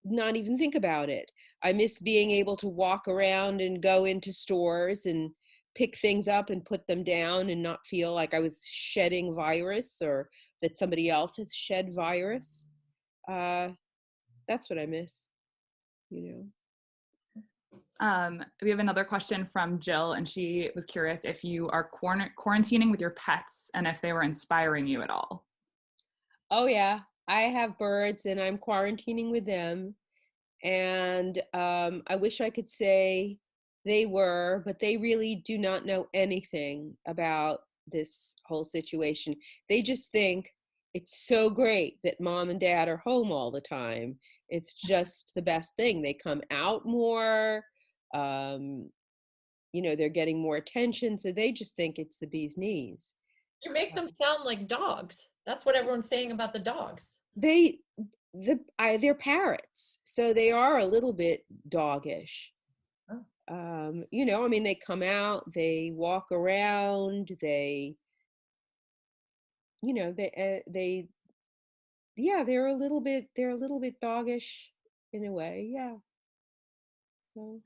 not even think about it. I miss being able to walk around and go into stores and pick things up and put them down and not feel like I was shedding virus or that somebody else has shed virus. That's what I miss, We have another question from Jill, and she was curious if you are quarantining with your pets and if they were inspiring you at all. Oh yeah, I have birds and I'm quarantining with them. And I wish I could say they were, but they really do not know anything about this whole situation. They just think it's so great that mom and dad are home all the time. It's just the best thing. They come out more, they're getting more attention. So they just think it's the bee's knees. You make them sound like dogs. That's what everyone's saying about the dogs. They're parrots, so they are a little bit doggish. Oh. They come out, they walk around, they they're a little bit doggish in a way, yeah. So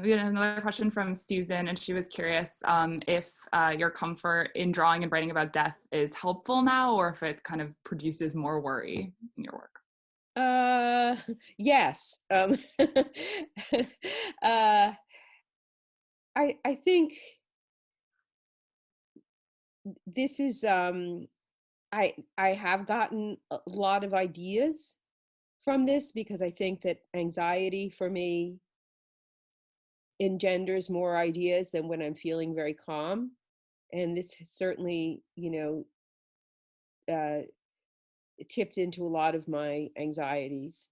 We had another question from Susan, and she was curious if your comfort in drawing and writing about death is helpful now, or if it kind of produces more worry in your work. yes. I think this is I have gotten a lot of ideas from this because I think that anxiety for me engenders more ideas than when I'm feeling very calm. And this has certainly, tipped into a lot of my anxieties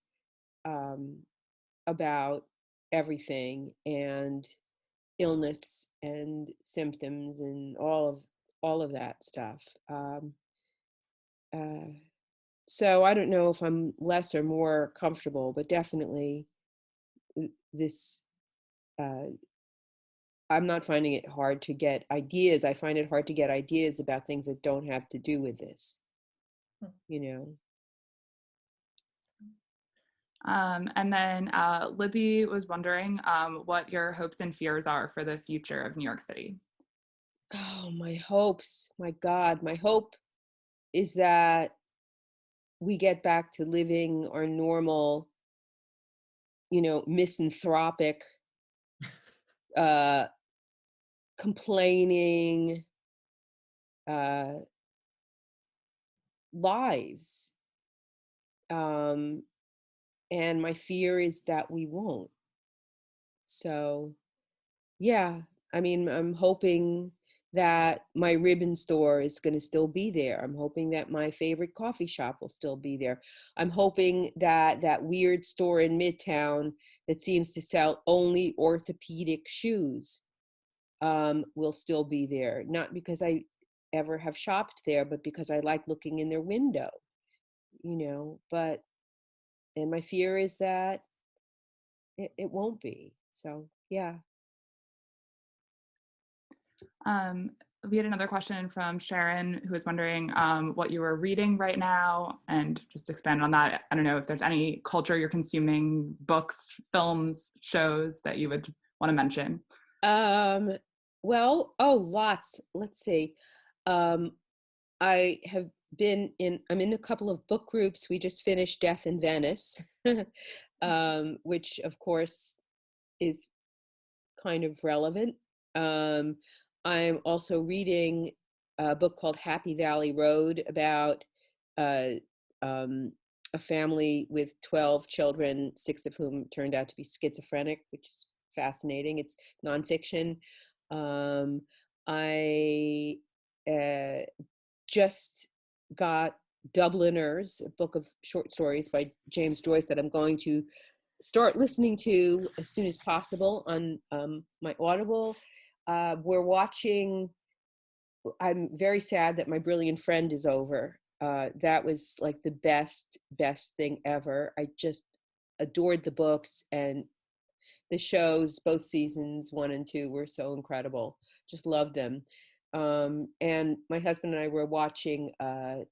about everything and illness and symptoms and all of that stuff. Uh, so I don't know if I'm less or more comfortable, but definitely this. I'm not finding it hard to get ideas. I find it hard to get ideas about things that don't have to do with this. You know. And then Libby was wondering what your hopes and fears are for the future of New York City. Oh, my hopes. My God, my hope is that we get back to living our normal, misanthropic, complaining lives. And my fear is that we won't. So, yeah, I mean, I'm hoping that my ribbon store is going to still be there. I'm hoping that my favorite coffee shop will still be there. I'm hoping that that weird store in Midtown that seems to sell only orthopedic shoes will still be there. Not because I ever have shopped there, but because I like looking in their window, you know. But, and my fear is that it won't be. So, yeah. We had another question from Sharon, who was wondering what you were reading right now, and just expand on that. I don't know if there's any culture you're consuming, books, films, shows that you would want to mention. Well, lots. Let's see. I have I'm in a couple of book groups. We just finished Death in Venice, which of course is kind of relevant. I'm also reading a book called Happy Valley Road about a family with 12 children, 6 of whom turned out to be schizophrenic, which is fascinating. It's nonfiction. I just got Dubliners, a book of short stories by James Joyce that I'm going to start listening to as soon as possible on my Audible. We're watching, I'm very sad that My Brilliant Friend is over. That was like the best thing ever. I just adored the books, and the shows, both seasons 1 and 2, were so incredible. Just loved them. And my husband and I were watching a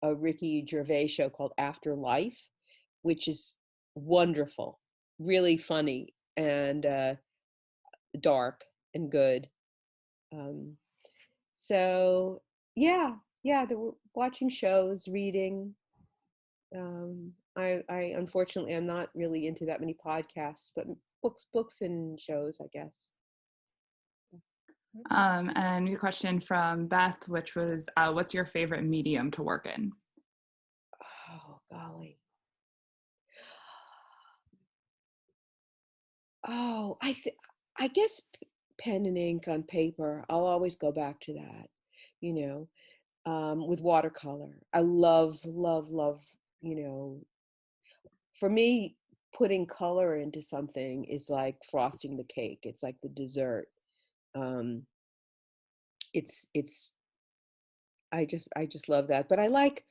Ricky Gervais show called Afterlife, which is wonderful, really funny and dark and good. So yeah, we're watching shows, reading. I unfortunately am not really into that many podcasts, but books and shows, I guess. And a question from Beth, which was, what's your favorite medium to work in? Oh, golly. Oh, I guess pen and ink on paper. I'll always go back to that, you know, with watercolor. I love, you know, for me, putting color into something is like frosting the cake. It's like the dessert. It's I just love that. But I like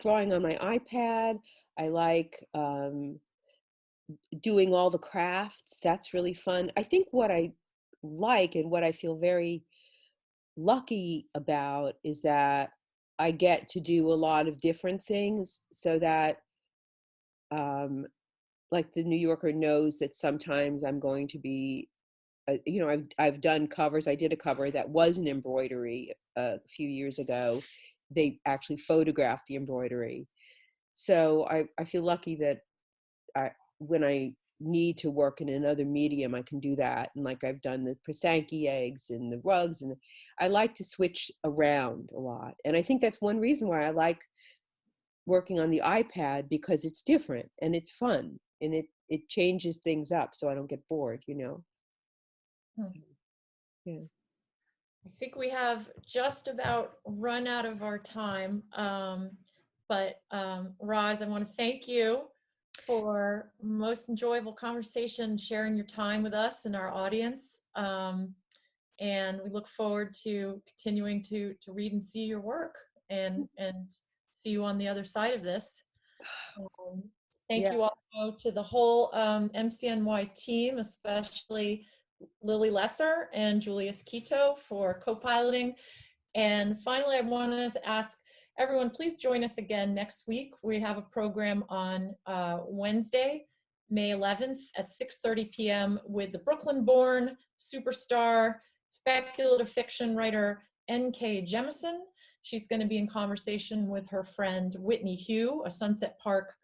drawing on my iPad. I like doing all the crafts. That's really fun. I think what I like and what I feel very lucky about is that I get to do a lot of different things, so that like the New Yorker knows that sometimes I'm going to be you know, I've done covers. I did a cover that was an embroidery a few years ago. They actually photographed the embroidery. So I feel lucky that when I need to work in another medium, I can do that. And like I've done the Prasanki eggs and the rugs, and I like to switch around a lot. And I think that's one reason why I like working on the iPad, because it's different and it's fun and it changes things up so I don't get bored, you know. Yeah. I think we have just about run out of our time. But Roz, I want to thank you for most enjoyable conversation, sharing your time with us and our audience. And we look forward to continuing to read and see your work and see you on the other side of this. Thank you also to the whole MCNY team, especially Lily Lesser and Julius Quito for co-piloting. And finally, I wanted to ask everyone, please join us again next week. We have a program on Wednesday, May 11th at 6:30 p.m. with the Brooklyn-born superstar speculative fiction writer N.K. Jemisin. She's going to be in conversation with her friend Whitney Hugh, a Sunset Park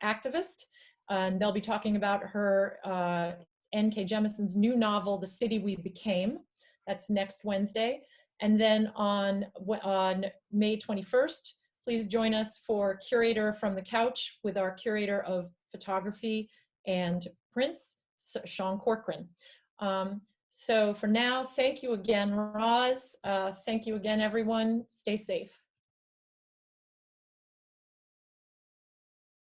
activist. And they'll be talking about her N.K. Jemisin's new novel, The City We Became. That's next Wednesday. And then on May 21st, please join us for Curator from the Couch with our curator of photography and prints, Sean Corcoran. So for now, thank you again, Roz. Thank you again, everyone. Stay safe.